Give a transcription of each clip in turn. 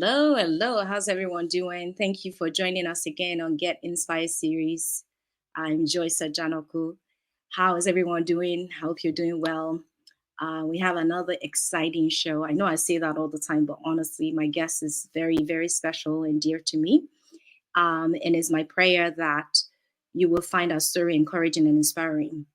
Hello, hello. How's everyone doing? Thank you for joining us again on Get Inspired series. I'm Joyce Janoku. How is everyone doing? Hope you're doing well. We have another exciting show. I know I say that all the time, but honestly, my guest is very, very special and dear to me. And it's my prayer that you will find our story encouraging and inspiring.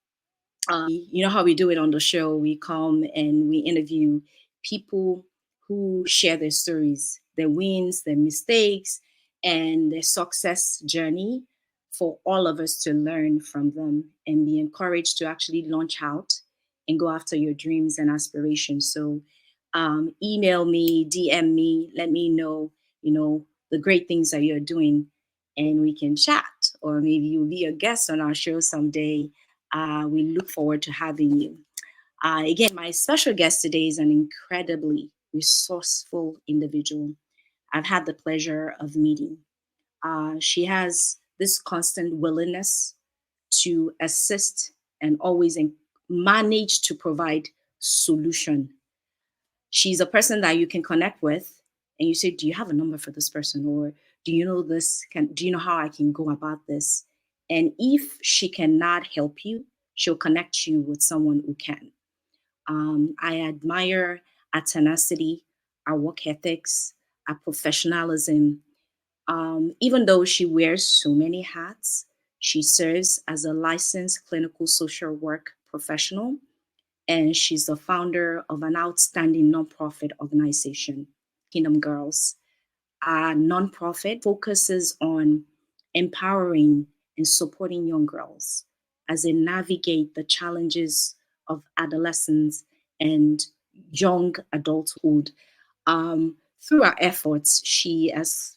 You know how we do it on the show. We come and we interview people who share their stories, their wins, their mistakes, and their success journey for all of us to learn from them and be encouraged to actually launch out and go after your dreams and aspirations. So email me, DM me, let me know, the great things that you're doing and we can chat. Or maybe you'll be a guest on our show someday. We look forward to having you. Again, my special guest today is an incredibly resourceful individual I've had the pleasure of meeting. She has this constant willingness to assist and always manage to provide solution. She's a person that you can connect with and you say, do you have a number for this person? Or do you know this? Do you know how I can go about this? And if she cannot help you, she'll connect you with someone who can. I admire our tenacity, our work ethics, our professionalism. Even though she wears so many hats, she serves as a licensed clinical social work professional, and she's the founder of an outstanding nonprofit organization, Kingdom Girls. Our nonprofit focuses on empowering and supporting young girls as they navigate the challenges of adolescence and young adulthood. Through our efforts, she has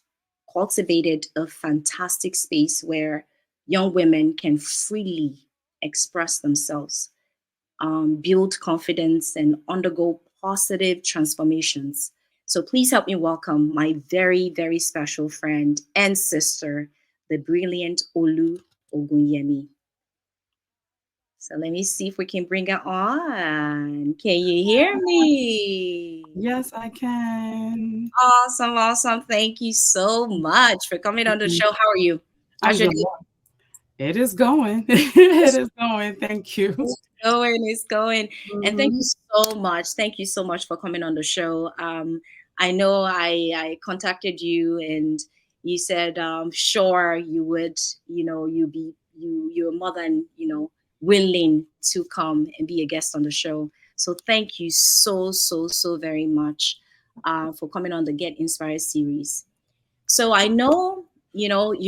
cultivated a fantastic space where young women can freely express themselves, build confidence, and undergo positive transformations. So please help me welcome my very, very special friend and sister, the brilliant Olu Ogunyemi. So let me see if we can bring her on. Can you hear me? Yes, I can. Awesome, awesome. Thank you so much for coming on the Mhm. show. How are you? How's I'm your good. day? It is going. It is going. Thank you. It's going. And thank Mhm. you so much. Thank you so much for coming on the show. I know I contacted you and you said sure you would, you're more than, willing to come and be a guest on the show. So thank you so, so, so very much for coming on the Get Inspired series. So I know, your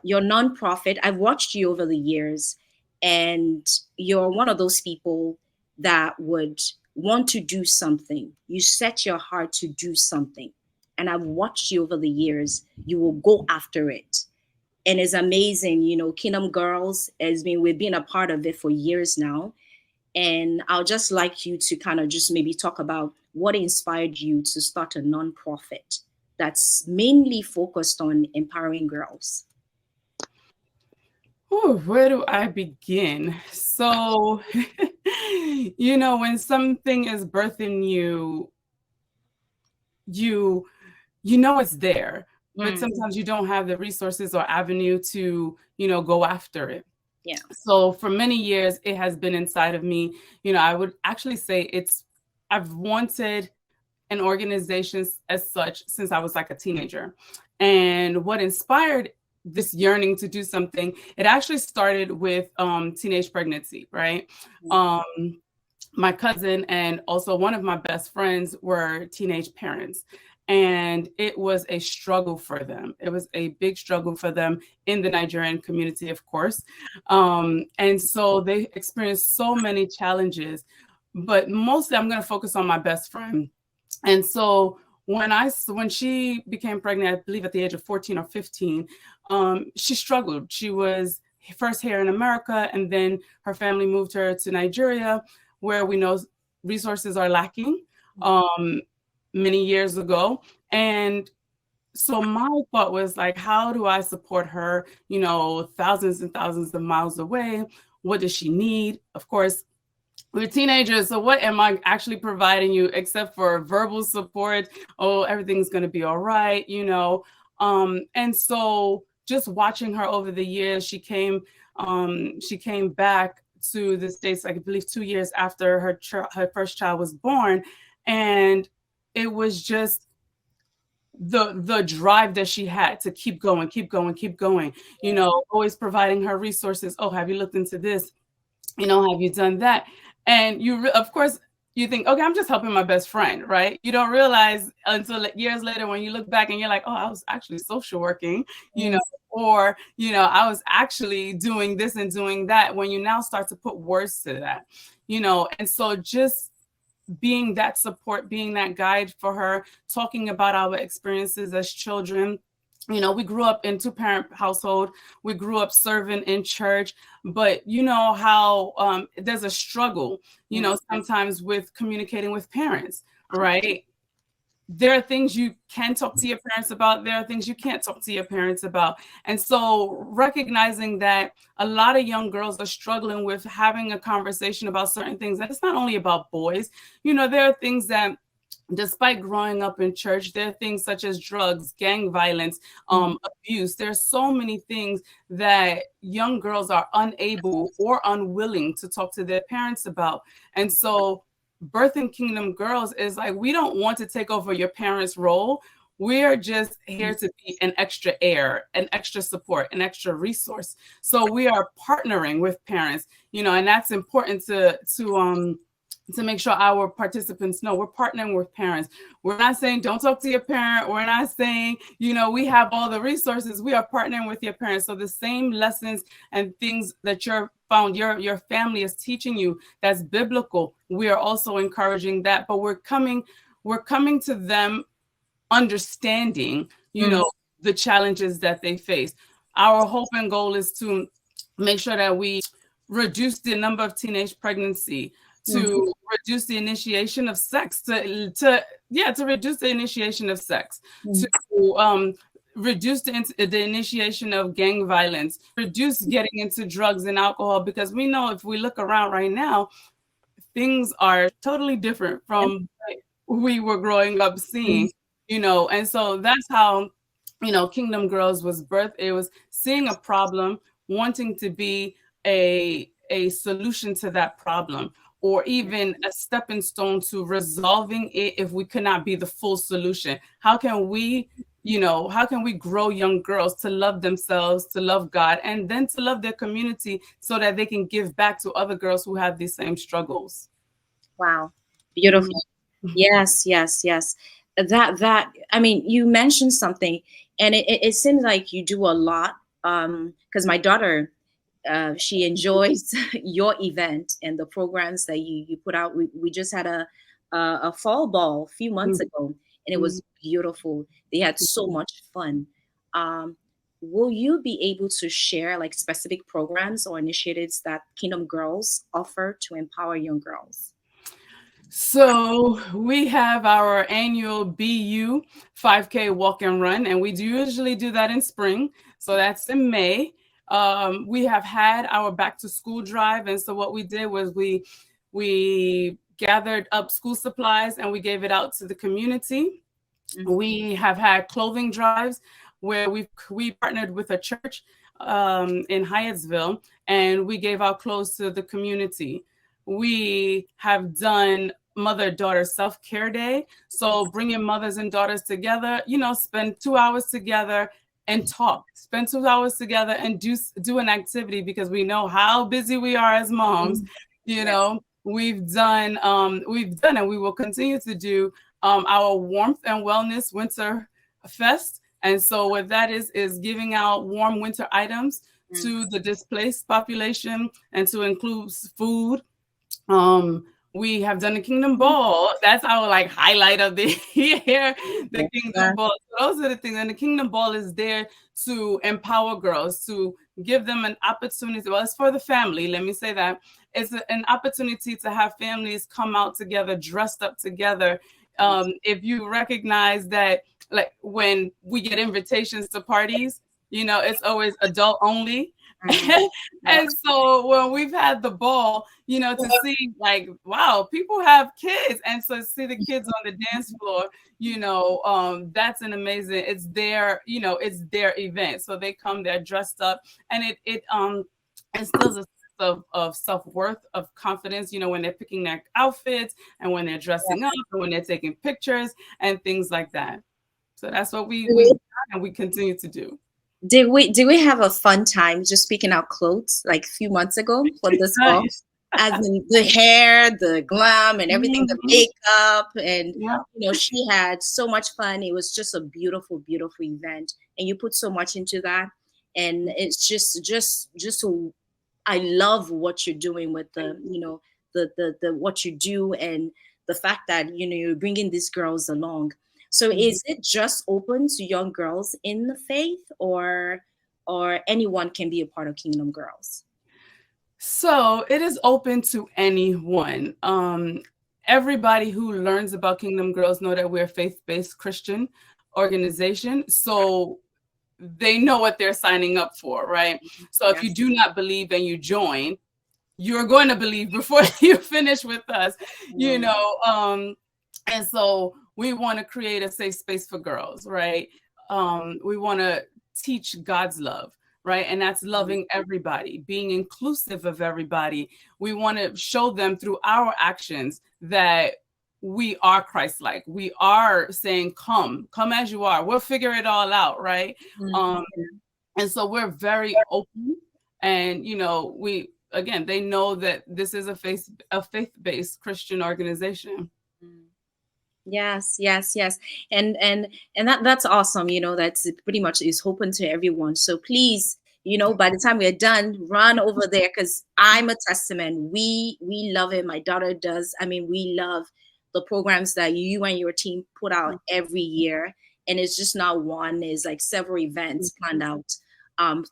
nonprofit. I've watched you over the years, and you're one of those people that would want to do something. You set your heart to do something. And I've watched you over the years. You will go after it. And it's amazing, Kingdom Girls has been, we've been a part of it for years now. And I'll just like you to kind of just maybe talk about what inspired you to start a nonprofit that's mainly focused on empowering girls. Ooh, where do I begin? So, when something is birthing you, you you know it's there, but Mm, sometimes you don't have the resources or avenue to, go after it. yeah. So for many years, it has been inside of me. I would actually say I've wanted an organization as such since I was like a teenager. And what inspired this yearning to do something, it actually started with teenage pregnancy, right? Mm, Um, my cousin and also one of my best friends were teenage parents. And it was a struggle for them. It was a big struggle for them in the Nigerian community, of course. And so they experienced so many challenges. But mostly, I'm going to focus on my best friend. And so when she became pregnant, I believe at the age of 14 or 15, she struggled. She was first here in America, and then her family moved her to Nigeria, where we know resources are lacking um, many years ago. And so my thought was like, how do I support her, thousands and thousands of miles away? What does she need? Of course, we're teenagers, so what am I actually providing you except for verbal support? Oh, everything's going to be all right, and so just watching her over the years, she came back to the States, I believe 2 years after her first child was born, and it was just the drive that she had to keep going, keep going, keep going, always providing her resources. Oh, have you looked into this? Have you done that? And of course, you think, okay, I'm just helping my best friend, right? You don't realize until years later when you look back and you're like, oh, I was actually social working, or, I was actually doing this and doing that, when you now start to put words to that, and so just being that support, being that guide for her, talking about our experiences as children. We grew up in 2-parent household. We grew up serving in church, but how there's a struggle, sometimes with communicating with parents, right? There are things you can talk to your parents about. There are things you can't talk to your parents about. And so recognizing that a lot of young girls are struggling with having a conversation about certain things, that it's not only about boys. There are things that, despite growing up in church, there are things such as drugs, gang violence, abuse. There's so many things that young girls are unable or unwilling to talk to their parents about. And so birthing Kingdom Girls is like, we don't want to take over your parents' role. We're just here to be an extra air, an extra support, an extra resource. So we are partnering with parents, and that's important to make sure our participants know we're partnering with parents. We're not saying don't talk to your parent. We're not saying, we have all the resources. We are partnering with your parents. So the same lessons and things that your family is teaching you, that's biblical, we are also encouraging that. But we're coming to them understanding, the challenges that they face. Our hope and goal is to make sure that we reduce the number of teenage pregnancy, to reduce the initiation of sex, to reduce the initiation of sex, to reduce the initiation of gang violence, reduce getting into drugs and alcohol, because we know if we look around right now, things are totally different from what we were growing up seeing, and so that's how, Kingdom Girls was birthed. It was seeing a problem, wanting to be a solution to that problem, or even a stepping stone to resolving it if we could not be the full solution. How can we grow young girls to love themselves, to love God, and then to love their community so that they can give back to other girls who have these same struggles? Wow. Beautiful. Yes. That, I mean, you mentioned something, and it seems like you do a lot. Because my daughter, she enjoys your event and the programs that you put out. We just had a fall ball a few months ago, and it was beautiful. They had so much fun. Will you be able to share like specific programs or initiatives that Kingdom Girls offer to empower young girls? So we have our annual BU 5K walk and run, and we usually do that in spring. So that's in May. We have had our back to school drive, and so what we did was we gathered up school supplies and we gave it out to the community. We have had clothing drives where we partnered with a church in Hyattsville, and we gave out clothes to the community. We have done mother-daughter self-care day. So bringing mothers and daughters together, spend 2 hours together and talk, spend 2 hours together and do an activity, because we know how busy we are as moms. We've done and we will continue to do our warmth and wellness winter fest. And so what that is giving out warm winter items to the displaced population, and to include food. We have done the Kingdom Ball. That's our highlight of the year, the Kingdom Ball. So those are the things. And the Kingdom Ball is there to empower girls, to give them an opportunity. Well, it's for the family. Let me say that. It's an opportunity to have families come out together, dressed up together. If you recognize that, like when we get invitations to parties, it's always adult only. And so when we've had the ball, to see like, wow, people have kids. And so see the kids on the dance floor, that's an amazing, it's it's their event. So they come, they're dressed up, and it instills a of self-worth, of confidence, when they're picking their outfits and when they're dressing up and when they're taking pictures and things like that. So that's what we and we continue to do. Did we have a fun time just picking out clothes like a few months ago for this fall? As in the hair, the glam, and everything, the makeup, and she had so much fun. It was just a beautiful, beautiful event, and you put so much into that, and it's just so. I love what you're doing with the what you do, and the fact that you're bringing these girls along. So is it just open to young girls in the faith, or anyone can be a part of Kingdom Girls? So it is open to anyone. Everybody who learns about Kingdom Girls know that we're a faith-based Christian organization. So they know what they're signing up for, right? So if you do not believe and you join, you're going to believe before you finish with us, and so we want to create a safe space for girls, right? We want to teach God's love, right? And that's loving everybody, being inclusive of everybody. We want to show them through our actions that we are Christ-like. We are saying, come as you are. We'll figure it all out, right? And so we're very open, and they know that this is a faith-based Christian organization. Yes, and that's awesome. That's pretty much is open to everyone. So please, by the time we're done, run over there, because I'm a testament. We love it. My daughter does. I mean, we love the programs that you and your team put out every year, and it's just not one. It's like several events planned out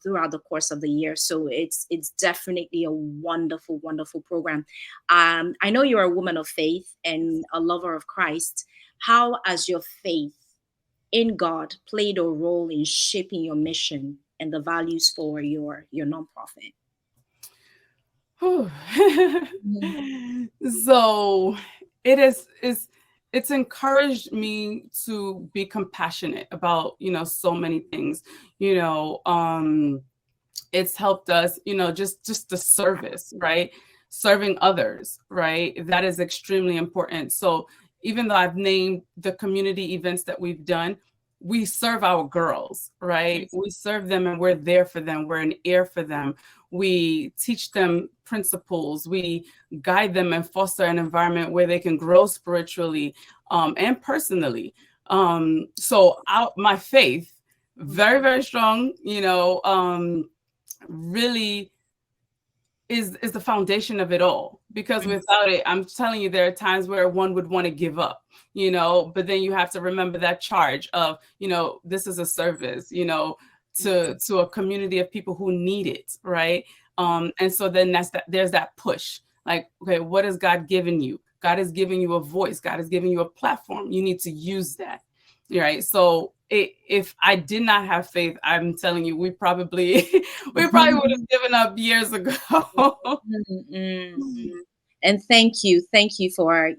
throughout the course of the year. So it's definitely a wonderful, wonderful program. I know you're a woman of faith and a lover of Christ. How has your faith in God played a role in shaping your mission and the values for your nonprofit? So it's encouraged me to be compassionate about so many things. It's helped us, just the service, right? Serving others, right? That is extremely important. So even though I've named the community events that we've done, we serve our girls, right? We serve them, and we're there for them. We're an ear for them. We teach them principles. We guide them and foster an environment where they can grow spiritually and personally. So my faith, very, very strong, really is the foundation of it all, because without it, I'm telling you, there are times where one would want to give up, but then you have to remember that charge of, this is a service, to a community of people who need it, right? And so then there's that push, like, okay, what has God given you? God has given you a voice. God has given you a platform. You need to use that, right? So if I did not have faith, I'm telling you, we probably would have given up years ago. And thank you for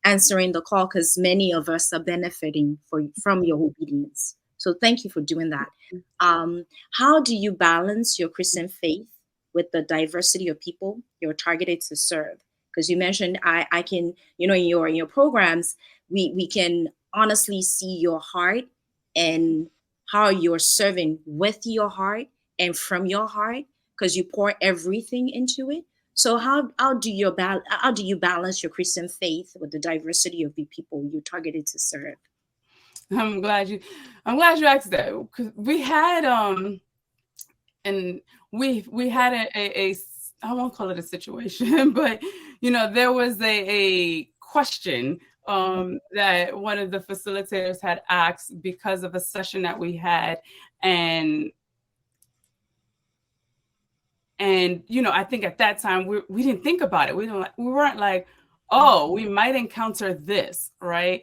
answering the call, because many of us are benefiting from your obedience. So thank you for doing that. How do you balance your Christian faith with the diversity of people you're targeted to serve? Because you mentioned I can, in your programs, we can honestly see your heart and how you're serving with your heart and from your heart, because you pour everything into it. So how do you balance your Christian faith with the diversity of the people you're targeted to serve? I'm glad you asked that, because we had and we had a I won't call it a situation, but there was a question that one of the facilitators had asked because of a session that we had, and I think at that time we didn't think about it. We weren't like, oh, we might encounter this, right?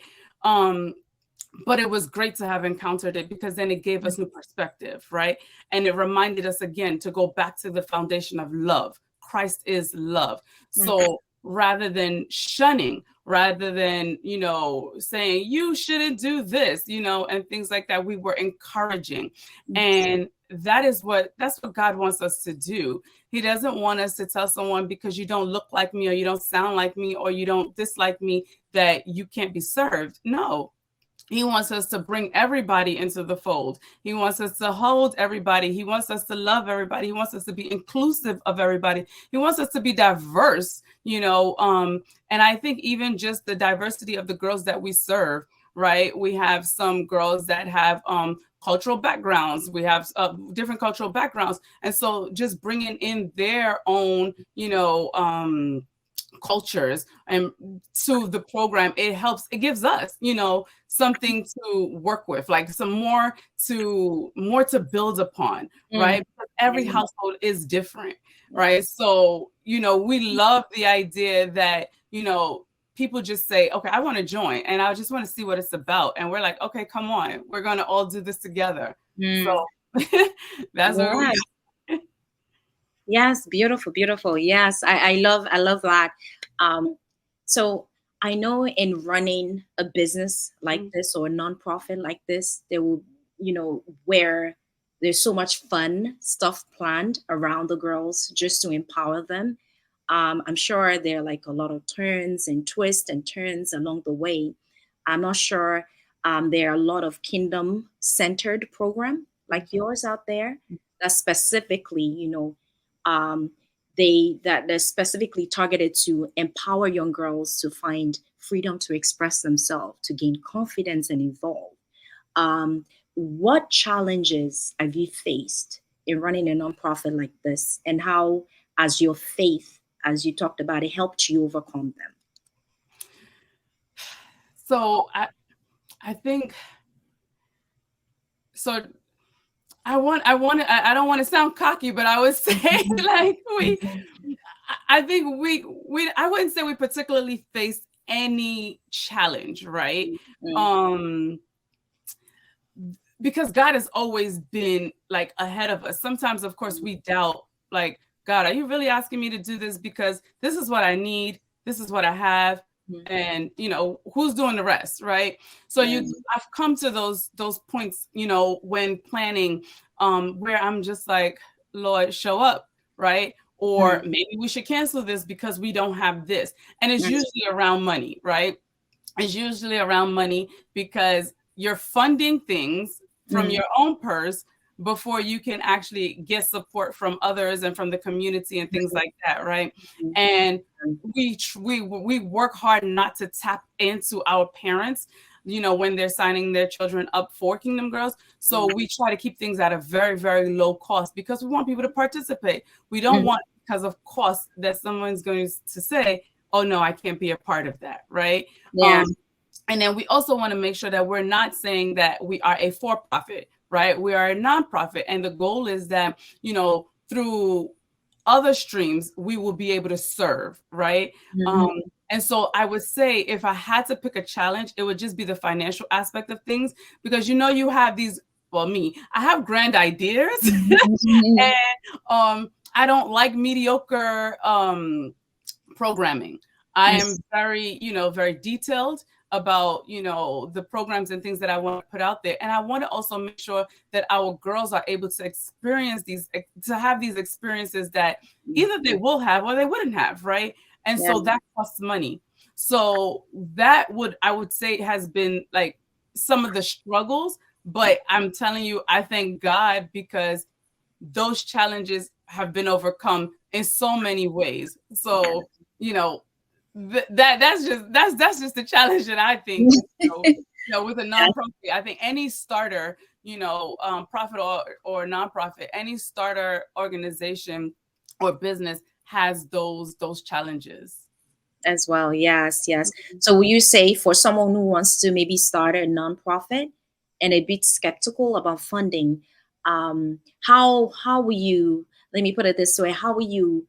But it was great to have encountered it, because then it gave us new perspective, right? And it reminded us again to go back to the foundation of love. Christ is love. So rather than shunning, rather than, saying you shouldn't do this, and things like that, we were encouraging. And that's what God wants us to do. He doesn't want us to tell someone, because you don't look like me, or you don't sound like me, or you don't dislike me, that you can't be served. No. He wants us to bring everybody into the fold. He wants us to hold everybody. He wants us to love everybody. He wants us to be inclusive of everybody. He wants us to be diverse, and I think even just the diversity of the girls that we serve, right? We have some girls that have cultural backgrounds. We have different cultural backgrounds. And so just bringing in their own, cultures and to the program, it gives us, something to work with, like some more to build upon, right? Because every household is different, right? So, we love the idea that, people just say, okay, I want to join and I just want to see what it's about. And we're like, okay, come on, we're going to all do this together. So that's what we Yes, beautiful, beautiful. Yes, I love that. So I know in running a business like this or a nonprofit like this, there will, where there's so much fun stuff planned around the girls just to empower them. I'm sure there are like a lot of turns and twists and turns along the way. I'm not sure there are a lot of kingdom centered program like yours out there that specifically, um, they're specifically targeted to empower young girls to find freedom to express themselves, to gain confidence and evolve. What challenges have you faced in running a nonprofit like this, and how, as your faith, as you talked about, it helped you overcome them? So I think so. I don't want to sound cocky, but I would say like I think I wouldn't say we particularly faced any challenge, right? Because God has always been like ahead of us. Sometimes, of course, we doubt, like, God, are you really asking me to do this? Because this is what I need. This is what I have. And, who's doing the rest, right? So I've come to those points, when planning, where I'm just like, Lord, show up, right? Or maybe we should cancel this because we don't have this. And it's usually around money, right? It's usually around money because you're funding things from your own purse before you can actually get support from others and from the community and things like that, right? And we work hard not to tap into our parents, when they're signing their children up for Kingdom Girls. So we try to keep things at a very, very low cost because we want people to participate. We don't want, because of cost, that someone's going to say, oh no, I can't be a part of that, right? And then we also want to make sure that we're not saying that we are a for-profit, right? We are a nonprofit. And the goal is that, through other streams, we will be able to serve, right? And so I would say if I had to pick a challenge, it would just be the financial aspect of things, because, you have these, well, I have grand ideas and I don't like mediocre programming. I am very, very detailed about, the programs and things that I want to put out there. And I want to also make sure that our girls are able to experience to have these experiences that either they will have or they wouldn't have, right? And so that costs money. So I would say has been like some of the struggles, but I'm telling you, I thank God because those challenges have been overcome in so many ways. So, that's just the challenge that I think, with a nonprofit. I think any starter, profit or nonprofit, any starter organization or business has those challenges as well. Yes. So will you say, for someone who wants to maybe start a nonprofit and a bit skeptical about funding, how will you, let me put it this way, how do you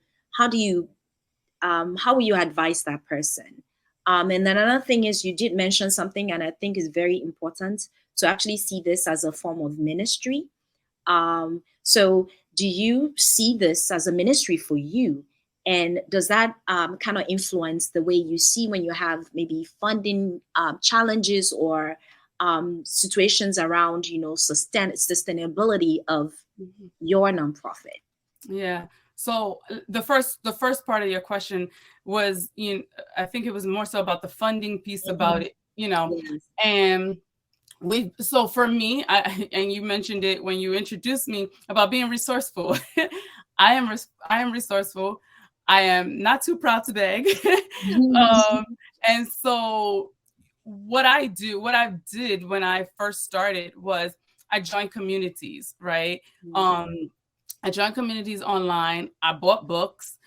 advise that person And then another thing is you did mention something, and I think is very important to actually see this as a form of ministry. So do you see this as a ministry for you? And does that kind of influence the way you see when you have maybe funding challenges or situations around, sustainability of your nonprofit? Yeah. So the first part of your question was, I think it was more so about the funding piece about Mhm. it, Yes. and so for me, and you mentioned it when you introduced me about being resourceful. I am resourceful. I am not too proud to beg. And so what I did when I first started was I joined communities, right? Um, I joined communities online. I bought books,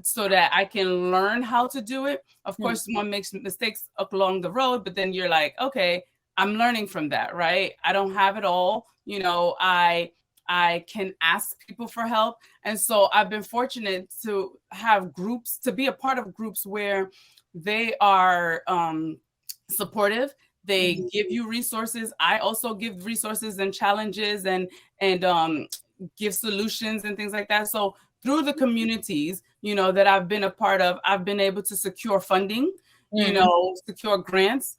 so that I can learn how to do it. Of course, one makes mistakes along the road, but then you're like, okay, I'm learning from that, right? I don't have it all. I can ask people for help. And so I've been fortunate to have groups, to be a part of groups where they are supportive. They give you resources. I also give resources and challenges and give solutions and things like that. So through the communities, that I've been a part of, I've been able to secure funding, secure grants,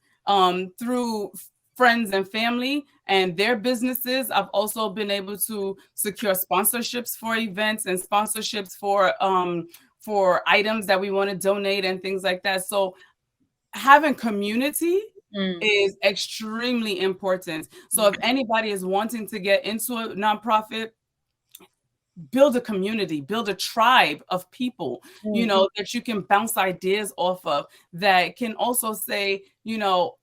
through friends and family and their businesses. I've also been able to secure sponsorships for events and sponsorships for items that we want to donate and things like that. So having community is extremely important. So if anybody is wanting to get into a nonprofit, build a community, build a tribe of people, that you can bounce ideas off of, that can also say,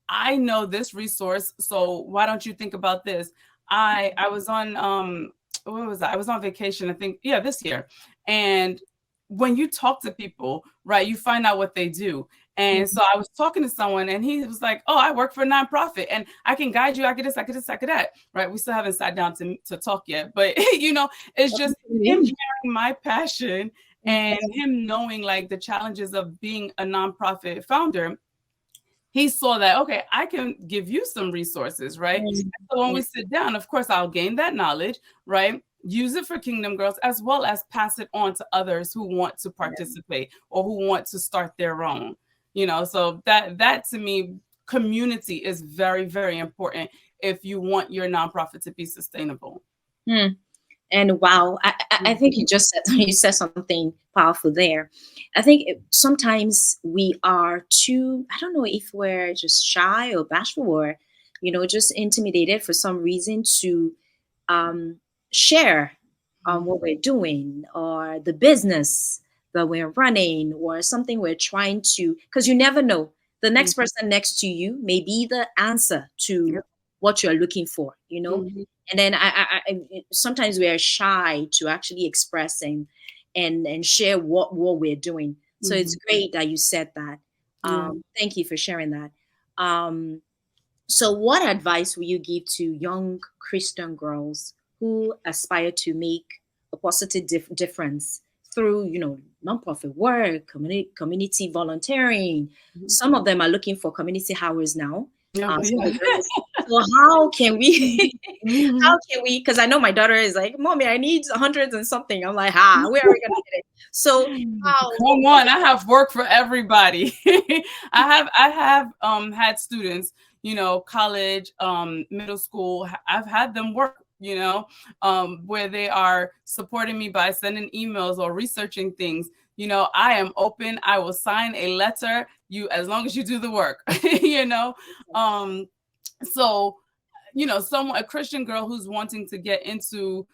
I know this resource, so why don't you think about this? I was on what was that? I was on vacation, I think, yeah, this year. And when you talk to people, right, you find out what they do. And so I was talking to someone and he was like, oh, I work for a nonprofit and I can guide you. I could this, I could this, I could that. Right. We still haven't sat down to talk yet. But, it's just him hearing my passion and him knowing like the challenges of being a nonprofit founder. He saw that, okay, I can give you some resources, right? So when we sit down, of course, I'll gain that knowledge, right? Use it for Kingdom Girls, as well as pass it on to others who want to participate or who want to start their own. So that to me, community is very, very important if you want your nonprofit to be sustainable. And wow, I think you said something powerful there. I think sometimes we are too, I don't know if we're just shy or bashful or, just intimidated for some reason to um, share what we're doing or the business that we're running or something we're trying to, because you never know. The next person next to you may be the answer to Yep. what you're looking for, and then sometimes we are shy to actually express and share what we're doing. So it's great that you said that. Yeah. Thank you for sharing that. So what advice will you give to young Christian girls who aspire to make a positive difference through, nonprofit work, community volunteering? Some of them are looking for community hours now. Yeah. Some of the Yeah. girls. So how can we how can we, because I know my daughter is like, mommy, I need hundreds and something. I'm like, where are we gonna get it? So how Come on, I have work for everybody. I have had students, college, middle school. I've had them work, where they are supporting me by sending emails or researching things. I am open. I will sign a letter. As long as you do the work, So, a Christian girl who's wanting to get into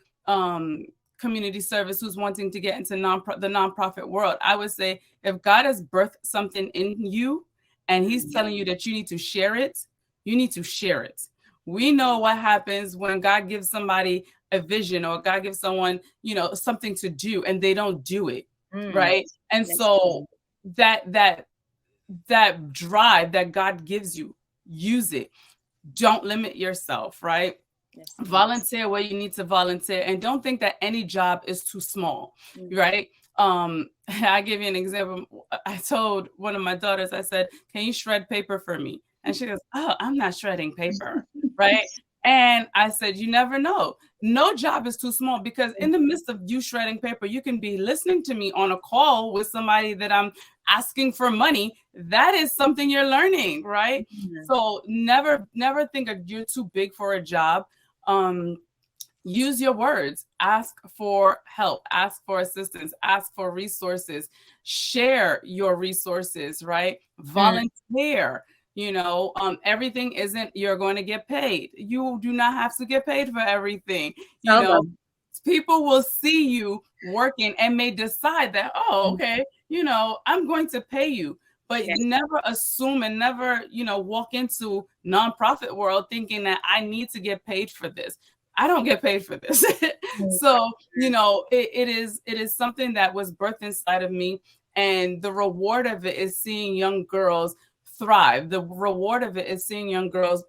community service, who's wanting to get into the nonprofit world, I would say if God has birthed something in you and he's telling you that you need to share it, you need to share it. We know what happens when God gives somebody a vision or God gives someone, something to do and they don't do it, right? And so that drive that God gives you, use it. Don't limit yourself, right? Volunteer where you need to volunteer, and don't think that any job is too small, right? I give you an example. I told one of my daughters, I said, can you shred paper for me? And she goes, oh, I'm not shredding paper, right? And I said, you never know. No job is too small, because in the midst of you shredding paper, you can be listening to me on a call with somebody that I'm asking for money. That is something you're learning, right? So never think you're too big for a job. Use your words, ask for help, ask for assistance, ask for resources, share your resources, right? Volunteer. Everything isn't you're going to get paid. You do not have to get paid for everything. People will see you working and may decide that, oh, okay, I'm going to pay you. But never assume and never, walk into nonprofit world thinking that I need to get paid for this. I don't get paid for this. So, it is something that was birthed inside of me. And the reward of it is seeing young girls thrive. The reward of it is seeing young girls,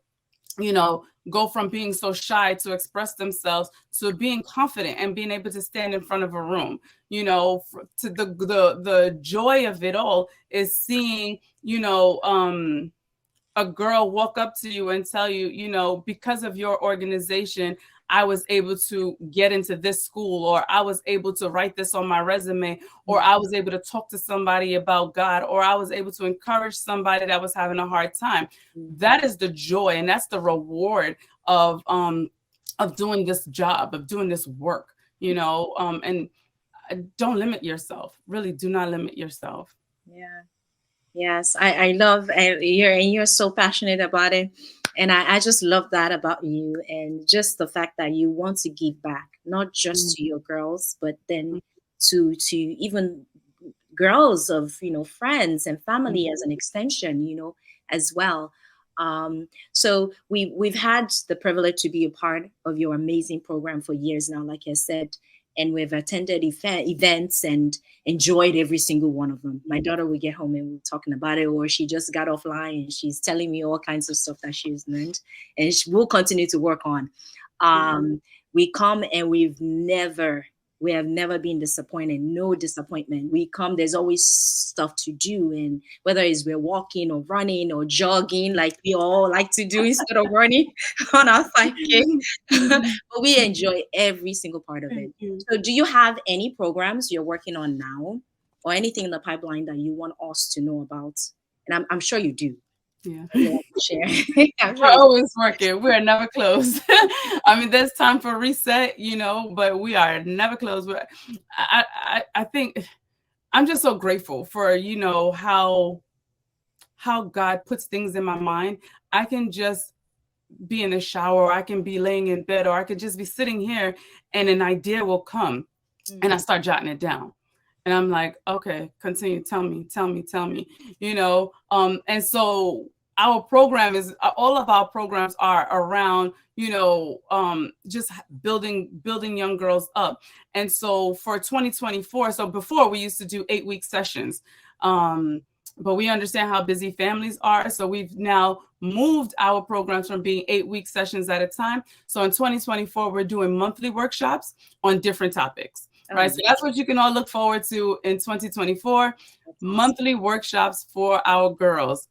go from being so shy to express themselves to being confident and being able to stand in front of a room. To the joy of it all is seeing, a girl walk up to you and tell you, because of your organization, I was able to get into this school, or I was able to write this on my resume, or I was able to talk to somebody about God, or I was able to encourage somebody that was having a hard time. That is the joy, and that's the reward of doing this job, of doing this work, and don't limit yourself. Really do not limit yourself. Yeah. Yes, I love, and you're so passionate about it. And I just love that about you, and just the fact that you want to give back, not just to your girls, but then to even girls of, friends and family as an extension, as well. So we've had the privilege to be a part of your amazing program for years now, like I said, and we've attended events and enjoyed every single one of them. My daughter will get home and we're talking about it, or she just got offline and she's telling me all kinds of stuff that she's learned, and she will continue to work on. We come and we have never been disappointed. No disappointment. We come, there's always stuff to do, and whether it's we're walking or running or jogging, like we all like to do instead of running on our 5K. But we enjoy every single part of it. So do you have any programs you're working on now, or anything in the pipeline that you want us to know about? And I'm sure you do. Yeah. Share. We're always working. We're never closed. I mean, there's time for reset, but we are never closed. I think I'm just so grateful for, how God puts things in my mind. I can just be in the shower, or I can be laying in bed, or I could just be sitting here and an idea will come and I start jotting it down. And I'm like, okay, continue. Tell me. And so all of our programs are around, just building young girls up. And so for 2024, so before we used to do 8-week sessions, but we understand how busy families are. So we've now moved our programs from being 8-week sessions at a time. So in 2024, we're doing monthly workshops on different topics. Right. So that's what you can all look forward to in 2024, monthly workshops for our girls.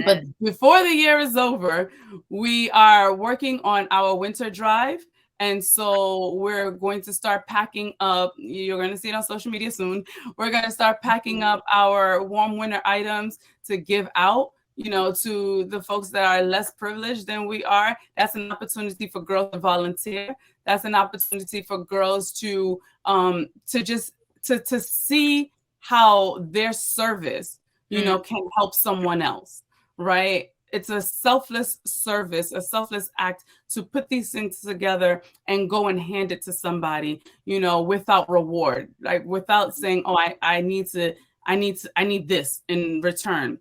But before the year is over, we are working on our winter drive. And so we're going to start packing up. You're going to see it on social media soon. We're going to start packing up our warm winter items to give out, to the folks that are less privileged than we are. That's an opportunity for girls to volunteer. That's an opportunity for girls to see how their service, can help someone else, right? It's a selfless service, a selfless act to put these things together and go and hand it to somebody, without reward, like without saying, oh, I need this in return.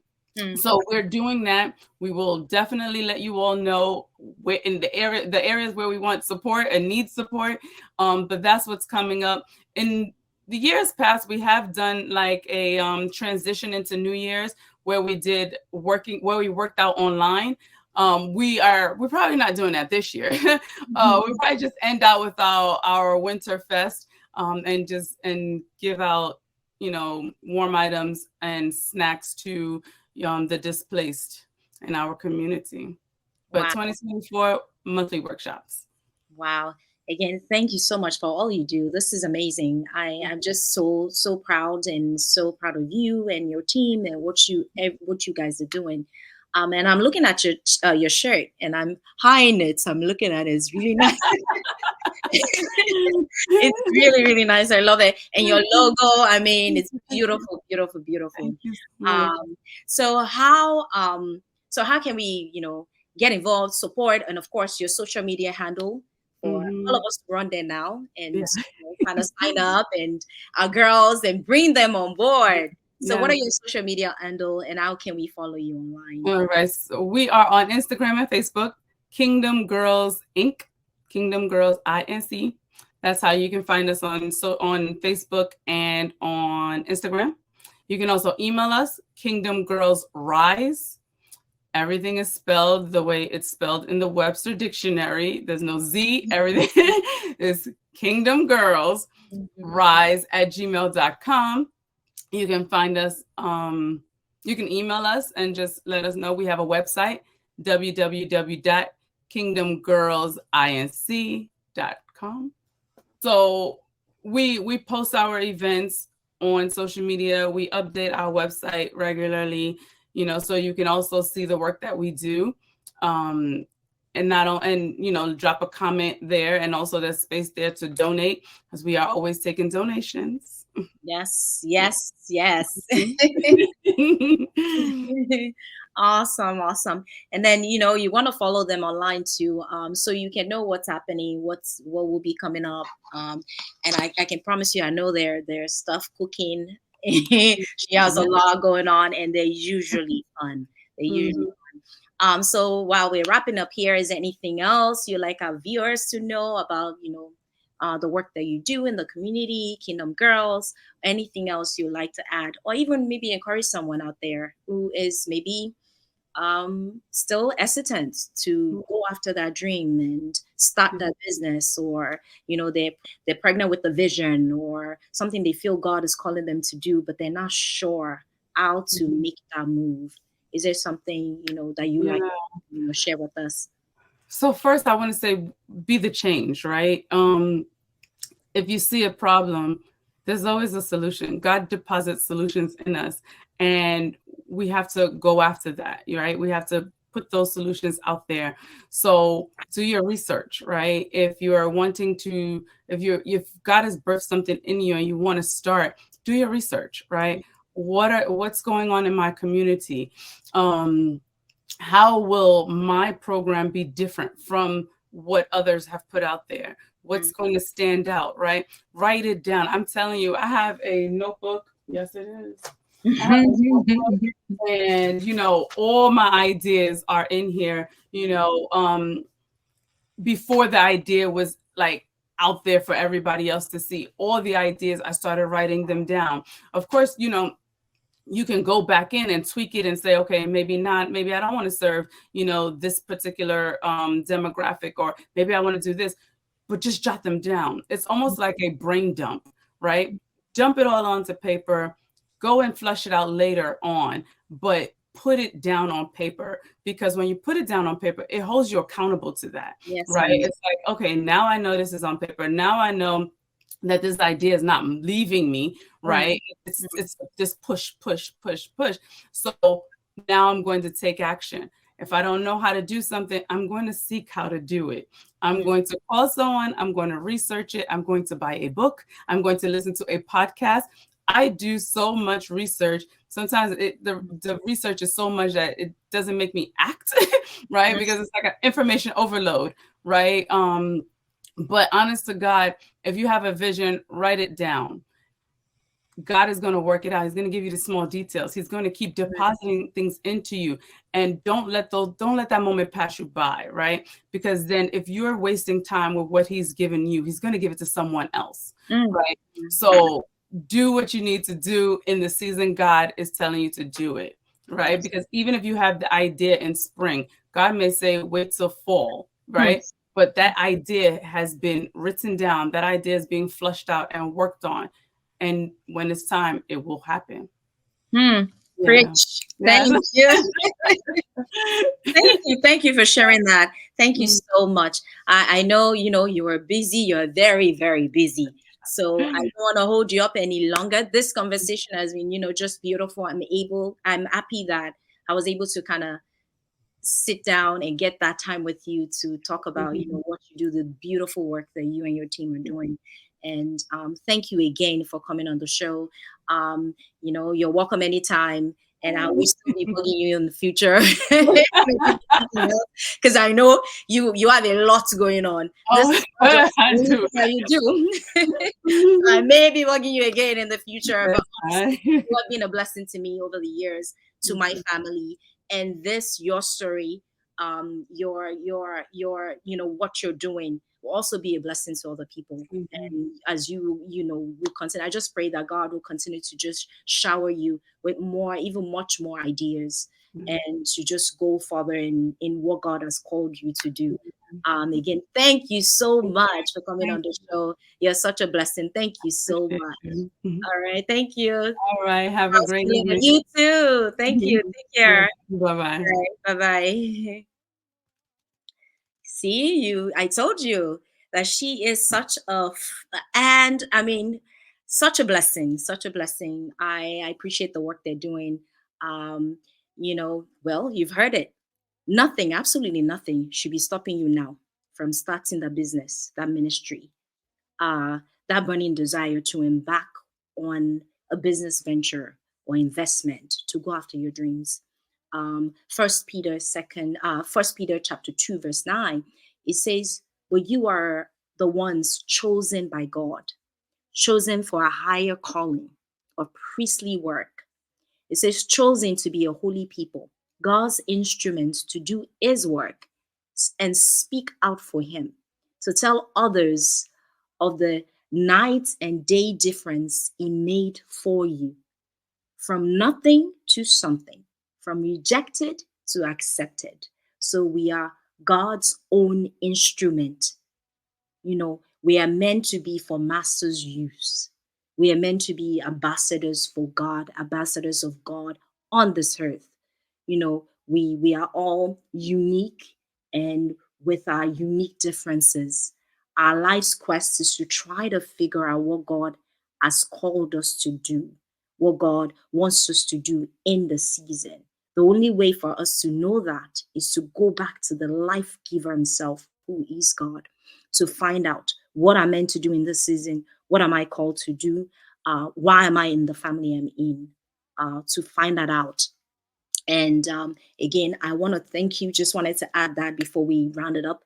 So we're doing that. We will definitely let you all know where in the areas where we want support and need support. But that's what's coming up. In the years past, we have done like a transition into New Year's where we worked out online. We're probably not doing that this year. We probably just end out with our Winter Fest. and give out, warm items and snacks to the displaced in our community. But Wow. 2024 monthly workshops. Wow. Again, thank you so much for all you do. This is amazing. I'm just so proud and so proud of you and your team and what you guys are doing. And I'm looking at your shirt and I'm eyeing it. So I'm looking at it. It's really nice. It's really, really nice. I love it. And your logo, I mean, it's beautiful, beautiful, beautiful. Thank you so much. Um, so how can we, get involved, support, and of course your social media handle for all of us to run there now and Yeah. kind of sign up and our girls and bring them on board. So what Yeah. are your social media handle and how can we follow you online? All right. So we are on Instagram and Facebook, Kingdom Girls Inc. Kingdom Girls Inc. That's how you can find us on Facebook and on Instagram. You can also email us, Kingdom Girls Rise. Everything is spelled the way it's spelled in the Webster Dictionary. There's no Z. Everything is Kingdom Girls Rise at gmail.com. You can find us. You can email us and just let us know. We have a website, www.kingdomgirlsinc.com. So we post our events on social media. We update our website regularly, so you can also see the work that we do. And drop a comment there. And also there's space there to donate because we are always taking donations. Yes. Awesome. And then you want to follow them online too, so you can know what's happening, what will be coming up. And I can promise you, I know there's stuff cooking. She has a lot going on, and they're usually fun. So while we're wrapping up here, is there anything else you like our viewers to know about, the work that you do in the community, Kingdom Girls, anything else you'd like to add, or even maybe encourage someone out there who is maybe still hesitant to go after that dream and start that business, or they're pregnant with the vision or something they feel God is calling them to do, but they're not sure how to make that move. Is there something that you like to share with us? So first, I want to say, be the change, right? If you see a problem, there's always a solution. God deposits solutions in us, and we have to go after that, right? We have to put those solutions out there. So do your research, right? If you are wanting to, if God has birthed something in you and you want to start, do your research, right? What's going on in my community? How will my program be different from what others have put out there? What's going to stand out, right? Write it down. I'm telling you, I have a notebook. Yes, it is. And all my ideas are in here. Before the idea was like out there for everybody else to see, all the ideas, I started writing them down. Of course, you can go back in and tweak it and say, okay, maybe not, maybe I don't want to serve, this particular demographic, or maybe I want to do this, but just jot them down. It's almost like a brain dump, right? Dump it all onto paper, go and flush it out later on, but put it down on paper, because when you put it down on paper, it holds you accountable to that, right? It's like, okay, now I know this is on paper. Now I know that this idea is not leaving me, right? It's just push. So now I'm going to take action. If I don't know how to do something, I'm going to seek how to do it. I'm going to call someone. I'm going to research it. I'm going to buy a book. I'm going to listen to a podcast. I do so much research. Sometimes the research is so much that it doesn't make me act, right? Because it's like an information overload, right? But honest to God, if you have a vision, write it down. God is going to work it out. He's going to give you the small details. He's going to keep depositing things into you, and don't let that moment pass you by, right? Because then if you're wasting time with what he's given you, he's going to give it to someone else, right? So do what you need to do in the season God is telling you to do it, right? Because even if you have the idea in spring, God may say, wait till fall, right? but that idea has been written down. That idea is being flushed out and worked on. And when it's time, it will happen. Yeah. Preach. Yeah. Thank you. Thank you for sharing that. Thank you so much. I know, you are busy. You're very, very busy. So I don't want to hold you up any longer. This conversation has been, just beautiful. I'm happy that I was able to kind of sit down and get that time with you to talk about, what you do, the beautiful work that you and your team are doing. And thank you again for coming on the show. You're welcome anytime. And I will still be bugging you in the future because I know you have a lot going on. This is not just I one do. thing that you do. I may be bugging you again in the future, but honestly, you have been a blessing to me over the years, to my family, and your story, what you're doing will also be a blessing to other people. And as will continue, I just pray that God will continue to just shower you with more, even much more ideas, and to just go further in what God has called you to do. Again, thank you so much for coming on the show. You're such a blessing. Thank you so much. All right. Thank you. All right. Have a great evening. You too. Thank you. Take care. Bye-bye. Bye bye. See, I told you that she is and I mean, such a blessing, such a blessing. I appreciate the work they're doing. Um, well, you've heard it. Nothing, absolutely nothing should be stopping you now from starting the business, that ministry, that burning desire to embark on a business venture or investment to go after your dreams. First Peter chapter 2, verse 9, it says, "But you are the ones chosen by God, chosen for a higher calling of priestly work." It says, chosen to be a holy people, God's instruments to do his work and speak out for him, to tell others of the night and day difference he made for you, from nothing to something, from rejected to accepted. So we are God's own instrument. We are meant to be for master's use. We are meant to be ambassadors for God, ambassadors of God on this earth. We are all unique, and with our unique differences, our life's quest is to try to figure out what God has called us to do, what God wants us to do in the season. The only way for us to know that is to go back to the life giver himself, who is God, to find out what I'm meant to do in this season. What am I called to do? Why am I in the family I'm in? To find that out. And again, I want to thank you. Just wanted to add that before we round it up.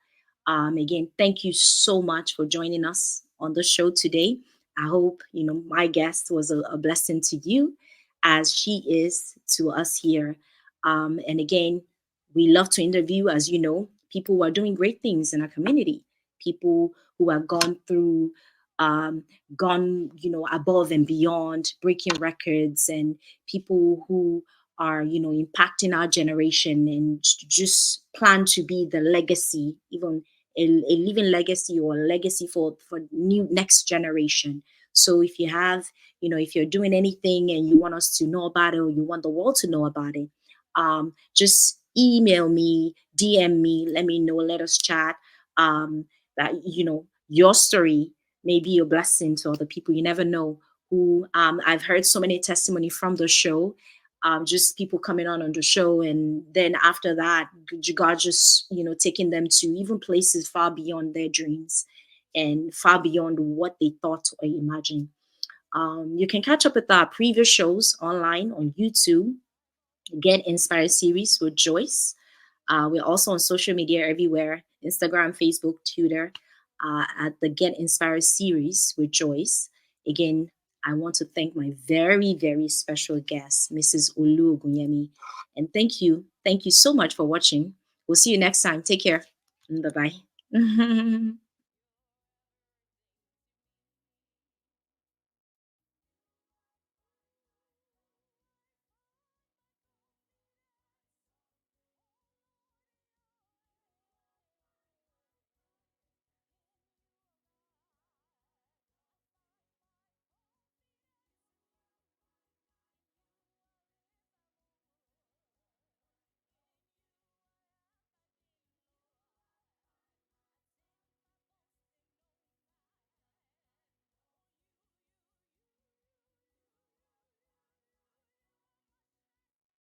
Again, thank you so much for joining us on the show today. I hope my guest was a blessing to you, as she is to us here. And again, we love to interview, as you know, people who are doing great things in our community, people who have um, gone above and beyond, breaking records, and people who are impacting our generation and just plan to be the legacy, even a living legacy, or a legacy for new next generation. So if you have if you're doing anything and you want us to know about it, or you want the world to know about it, just email me, DM me, let me know, let us chat. That your story may be a blessing to other people. You never know who. I've heard so many testimony from the show, just people coming on the show, and then after that, God just taking them to even places far beyond their dreams and far beyond what they thought or imagined. You can catch up with our previous shows online on YouTube. Get Inspired series with Joyce. We're also on social media everywhere: Instagram, Facebook, Twitter, at the Get Inspired series with Joyce. Again, I want to thank my very, very special guest, Mrs. Olu Ogunyemi. And thank you. Thank you so much for watching. We'll see you next time. Take care. Bye bye.